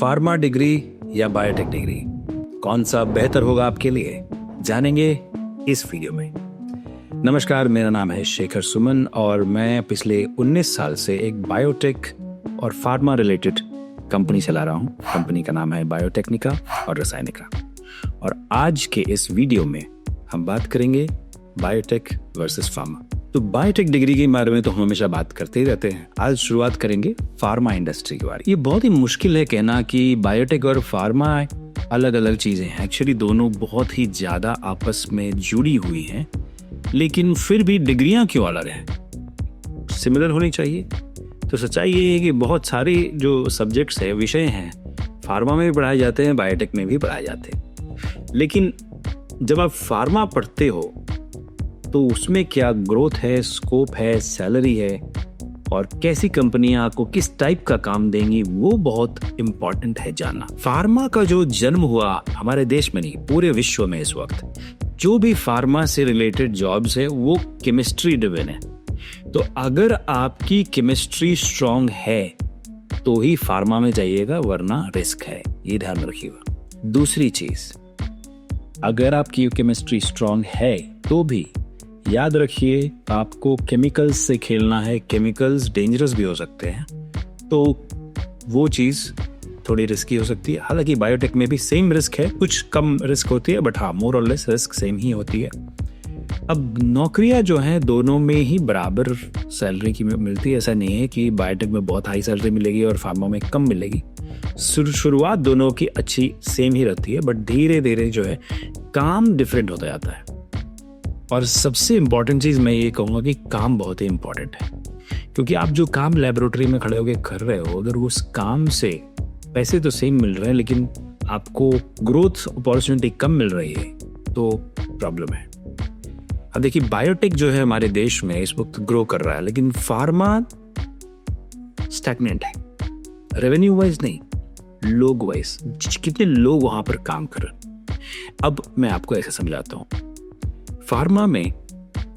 Pharma degree या biotech degree, कौन सा बेहतर होगा आपके लिए, जानेंगे इस वीडियो में। नमस्कार, मेरा नाम है शेखर सुमन और मैं पिछले 19 साल से एक बायोटेक और फार्मा रिलेटेड कंपनी चला रहा हूँ। कंपनी का नाम है बायोटेक्निका और रसायनिका। और आज के इस वीडियो में हम बात करेंगे बायोटेक वर्सेस फार्मा। तो बायोटेक डिग्री के बारे में तो हम हमेशा बात करते ही रहते हैं। आज शुरुआत करेंगे फार्मा इंडस्ट्री के बारे में। ये बहुत ही मुश्किल है कहना कि बायोटेक और फार्मा अलग अलग चीजें हैं। एक्चुअली दोनों बहुत ही ज्यादा आपस में जुड़ी हुई हैं, लेकिन फिर भी डिग्रियां क्यों अलग हैं? सिमिलर होनी चाहिए। तो सच्चाई ये है कि बहुत सारे जो सब्जेक्ट्स है, विषय हैं, फार्मा में भी पढ़ाए जाते हैं, बायोटेक में भी पढ़ाए जाते हैं। लेकिन जब आप फार्मा पढ़ते हो तो उसमें क्या ग्रोथ है, स्कोप है, सैलरी है और कैसी कंपनियां आपको किस टाइप का काम देंगी, वो बहुत इंपॉर्टेंट है जानना। फार्मा का जो जन्म हुआ हमारे देश में नहीं, पूरे विश्व में इस वक्त जो भी फार्मा से रिलेटेड जॉब्स है वो केमिस्ट्री ड्रिवन है। तो अगर आपकी केमिस्ट्री स्ट्रांग है तो ही फार्मा में जाइएगा, वरना रिस्क है, ये ध्यान रखिएगा। दूसरी चीज, अगर आपकी केमिस्ट्री स्ट्रांग है तो भी याद रखिए आपको केमिकल्स से खेलना है। केमिकल्स डेंजरस भी हो सकते हैं, तो वो चीज थोड़ी रिस्की हो सकती है। हालांकि बायोटेक में भी सेम रिस्क है, कुछ कम रिस्क होती है, बट हाँ, मोर और लेस रिस्क सेम ही होती है। अब नौकरियां जो हैं दोनों में ही बराबर सैलरी की मिलती है। ऐसा नहीं है कि बायोटेक में बहुत हाई सैलरी मिलेगी और फार्मा में कम मिलेगी। शुरुआत दोनों की अच्छी सेम ही रहती है, बट धीरे धीरे जो है काम डिफरेंट होता जाता है। और सबसे इम्पॉर्टेंट चीज मैं ये कहूँगा कि काम बहुत ही इम्पॉर्टेंट है, क्योंकि आप जो काम लेबोरेटरी में खड़े होकर कर रहे हो, अगर उस काम से पैसे तो सेम मिल रहे हैं लेकिन आपको ग्रोथ अपॉर्चुनिटी कम मिल रही है तो प्रॉब्लम है। अब देखिए, बायोटेक जो है हमारे देश में इस वक्त ग्रो कर रहा है, लेकिन फार्मा स्टैग्नेंट है। रेवेन्यू वाइज नहीं, लोग वाइज, कितने लोग वहां पर काम कर रहे हैं। अब मैं आपको ऐसे समझाता हूँ। फार्मा में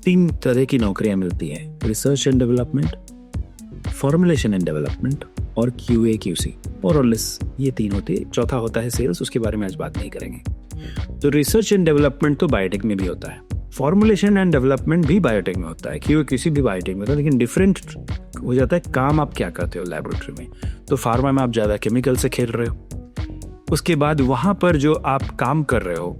3 तरह की नौकरियां मिलती हैं: research and development, formulation and development और QA QC। और लेस ये 3 होते हैं। चौथा होता है सेल्स, उसके बारे में आज बात नहीं करेंगे। तो रिसर्च एंड डेवलपमेंट तो बायोटेक में भी होता है, फॉर्मुलेशन एंड डेवलपमेंट भी बायोटेक में होता है, QA QC भी बायोटेक में होता है, लेकिन डिफरेंट हो जाता है काम आप क्या करते हो लेबोरेटरी में। तो फार्मा में आप ज़्यादा केमिकल से खेल रहे हो। उसके बाद वहाँ पर जो आप काम कर रहे हो,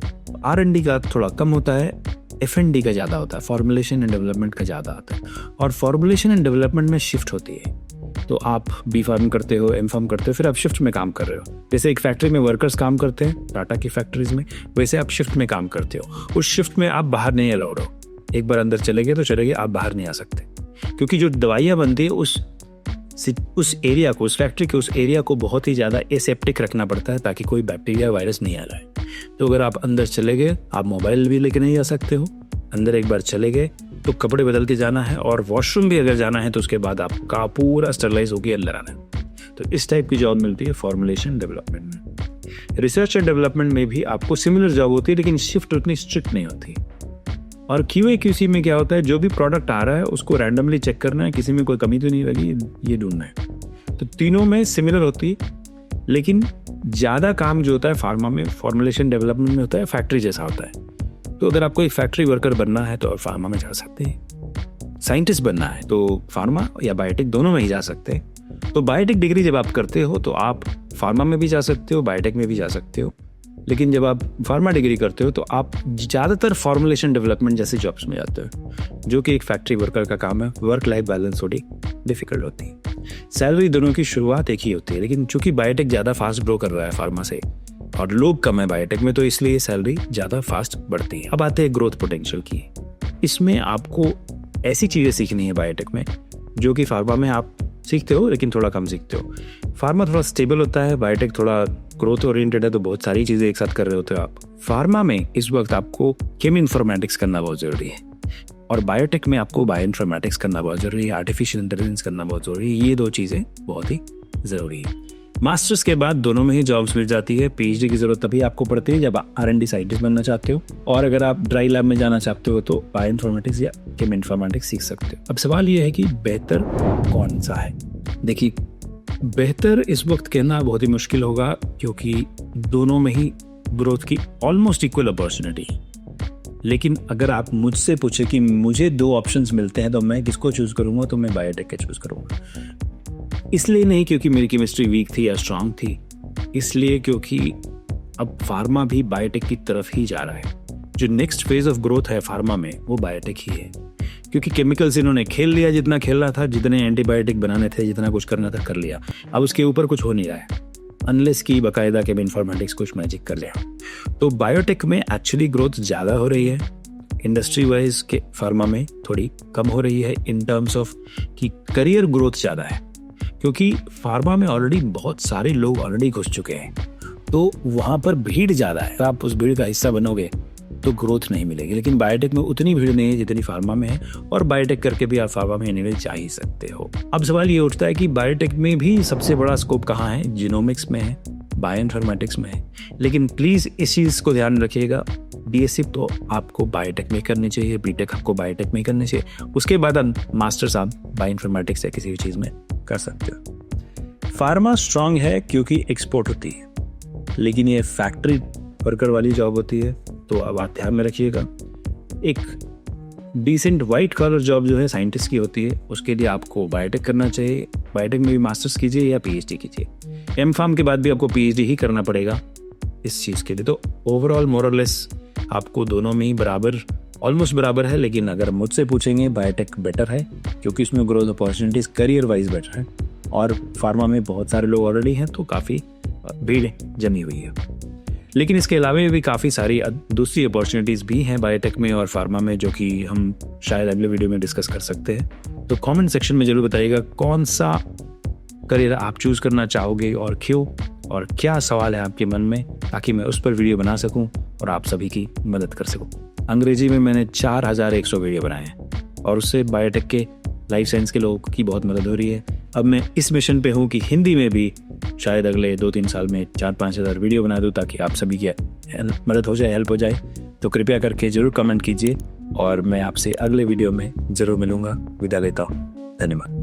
R&D का थोड़ा कम होता है, F&D का ज़्यादा होता है, फॉर्मुलेशन एंड डेवलपमेंट का ज़्यादा आता है। और फॉर्मुलेशन एंड डेवलपमेंट में शिफ्ट होती है, तो आप B फार्म करते हो, M फार्म करते हो, फिर आप शिफ्ट में काम कर रहे हो। जैसे एक फैक्ट्री में वर्कर्स काम करते हैं टाटा की फैक्ट्रीज में, वैसे आप शिफ्ट में काम करते हो। उस शिफ्ट में आप बाहर नहीं अलाउड हो। एक बार अंदर चले गए तो चले गए, आप बाहर नहीं आ सकते, क्योंकि जो दवाइयाँ बनती है उस एरिया को, उस फैक्ट्री के उस एरिया को बहुत ही ज़्यादा एसेप्टिक रखना पड़ता है ताकि कोई बैक्टीरिया वायरस नहीं आ जाए। तो अगर आप अंदर चले गए, आप मोबाइल भी लेके नहीं आ सकते हो। अंदर एक बार चले गए तो कपड़े बदल के जाना है, और वॉशरूम भी अगर जाना है तो उसके बाद आपका पूरा स्टरलाइज होकर अंदर आना है। तो इस टाइप की जॉब मिलती है फॉर्मुलेशन डेवलपमेंट में। रिसर्च एंड डेवलपमेंट में भी आपको सिमिलर जॉब होती है, लेकिन शिफ्ट उतनी स्ट्रिक्ट नहीं होती। और QA QC में क्या होता है, जो भी प्रोडक्ट आ रहा है उसको रैंडमली चेक करना है, किसी में कोई कमी तो नहीं लगी, ये ढूंढना है। तो तीनों में सिमिलर होती है, लेकिन ज़्यादा काम जो होता है फार्मा में, फॉर्मुलेशन डेवलपमेंट में होता है, फैक्ट्री जैसा होता है। तो अगर आपको एक फैक्ट्री वर्कर बनना है तो फार्मा में जा सकते हैं। साइंटिस्ट बनना है तो फार्मा या बायोटेक दोनों में ही जा सकते हैं। तो बायोटेक डिग्री जब आप करते हो तो आप फार्मा में भी जा सकते हो, बायोटेक में भी जा सकते हो। लेकिन जब आप फार्मा डिग्री करते हो तो आप ज़्यादातर फॉर्मुलेशन डेवलपमेंट जैसी जॉब्स में जाते हो, जो कि एक फैक्ट्री वर्कर का काम है। वर्क लाइफ बैलेंस थोड़ी डिफिकल्ट होती है। सैलरी दोनों की शुरुआत एक ही होती है, लेकिन चूंकि बायोटेक ज़्यादा फास्ट ग्रो कर रहा है फार्मा से और लोग कम है बायोटेक में, तो इसलिए सैलरी ज़्यादा फास्ट बढ़ती है। अब आते हैं ग्रोथ पोटेंशियल की। इसमें आपको ऐसी चीज़ें सीखनी है बायोटेक में जो कि फार्मा में आप सीखते हो लेकिन थोड़ा कम सीखते हो। फार्मा थोड़ा स्टेबल होता है, बायोटेक थोड़ा ग्रोथ ओरिएंटेड है, तो बहुत सारी चीज़ें एक साथ कर रहे होते हो आप। फार्मा में इस वक्त आपको केम इन्फॉर्मेटिक्स करना बहुत ज़रूरी है, और बायोटेक में आपको बायो इन्फॉर्मेटिक्स करना बहुत ज़रूरी है, आर्टिफिशियल इंटेलिजेंस करना बहुत ज़रूरी है। ये 2 चीज़ें बहुत ही ज़रूरी है। मास्टर्स के बाद दोनों में ही जॉब्स मिल जाती है। PhD की जरूरत तभी आपको पड़ती है जब R&D साइंटिस्ट बनना चाहते हो, और अगर आप ड्राई लैब में जाना चाहते हो तो बायो इन्फॉर्मेटिक्स या केम इन्फॉर्मेटिक्स सीख सकते हो। अब सवाल ये है कि बेहतर कौन सा है। देखिए, बेहतर इस वक्त कहना बहुत ही मुश्किल होगा, क्योंकि दोनों में ही ग्रोथ की ऑलमोस्ट इक्वल अपॉर्चुनिटी। लेकिन अगर आप मुझसे पूछे कि मुझे 2 ऑप्शंस मिलते हैं तो मैं किसको चूज करूंगा, तो मैं बायोटेक के चूज करूंगा। इसलिए नहीं क्योंकि मेरी केमिस्ट्री वीक थी या स्ट्रांग थी, इसलिए क्योंकि अब फार्मा भी बायोटेक की तरफ ही जा रहा है। जो नेक्स्ट फेज ऑफ ग्रोथ है फार्मा में, वो बायोटेक ही है, क्योंकि केमिकल्स इन्होंने खेल लिया जितना खेलना था, जितने एंटीबायोटिक बनाने थे, जितना कुछ करना था कर लिया। अब उसके ऊपर कुछ हो नहीं रहा है, अनलेस की बाकायदा के इन्फॉर्मेटिक्स कुछ मैजिक कर लिया। तो बायोटेक में एक्चुअली ग्रोथ ज़्यादा हो रही है, इंडस्ट्री वाइज के फार्मा में थोड़ी कम हो रही है, इन टर्म्स ऑफ कि करियर ग्रोथ ज़्यादा है, क्योंकि फार्मा में ऑलरेडी बहुत सारे लोग ऑलरेडी घुस चुके हैं, तो वहाँ पर भीड़ ज़्यादा है। आप उस भीड़ का हिस्सा बनोगे तो ग्रोथ नहीं मिलेगी। लेकिन बायोटेक में उतनी भीड़ नहीं है जितनी फार्मा में है, और बायोटेक करके भी आप फार्मा में एनीवे जा ही सकते हो। अब सवाल ये उठता है कि बायोटेक में भी सबसे बड़ा स्कोप कहाँ है? जीनोमिक्स में है, बायोइन्फॉर्मेटिक्स में है। लेकिन प्लीज़ इस चीज़ को ध्यान रखिएगा, बीएससी तो आपको बायोटेक में करनी चाहिए, बीटेक आपको बायोटेक में करनी चाहिए, उसके बाद आप मास्टर्स आप बायोइन्फॉर्मेटिक्स या किसी भी चीज़ में कर सकते हो। फार्मा स्ट्रांग है क्योंकि एक्सपोर्ट होती है, लेकिन ये फैक्ट्री वर्कर वाली जॉब होती है, तो अब आप ध्यान में रखिएगा। एक डिसेंट वाइट कॉलर जॉब जो है साइंटिस्ट की होती है, उसके लिए आपको बायोटेक करना चाहिए। बायोटेक में भी मास्टर्स कीजिए या पीएचडी कीजिए। एम फार्म के बाद भी आपको पीएचडी ही करना पड़ेगा इस चीज़ के लिए। तो ओवरऑल मोरलेस आपको दोनों में ही बराबर, ऑलमोस्ट बराबर है। लेकिन अगर मुझसे पूछेंगे, बायोटेक बेटर है क्योंकि उसमें growth opportunities career wise better है, और फार्मा में बहुत सारे लोग ऑलरेडी हैं, तो काफ़ी भीड़ जमी हुई है। लेकिन इसके अलावा भी काफ़ी सारी दूसरी अपॉर्चुनिटीज़ भी हैं बायोटेक में और फार्मा में, जो कि हम शायद अगले वीडियो में डिस्कस कर सकते हैं। तो कमेंट सेक्शन में ज़रूर बताइएगा कौन सा करियर आप चूज़ करना चाहोगे और क्यों, और क्या सवाल है आपके मन में, ताकि मैं उस पर वीडियो बना सकूं और आप सभी की मदद कर सकूं। अंग्रेजी में मैंने 4100 वीडियो बनाए हैं, और उससे बायोटेक के, लाइफ साइंस के लोगों की बहुत मदद हो रही है। अब मैं इस मिशन पे हूँ कि हिंदी में भी शायद अगले 2-3 साल में 4-5 हज़ार वीडियो बना दूँ, ताकि आप सभी की मदद हो जाए, हेल्प हो जाए। तो कृपया करके ज़रूर कमेंट कीजिए, और मैं आपसे अगले वीडियो में ज़रूर मिलूँगा। विदा लेता हूँ, धन्यवाद।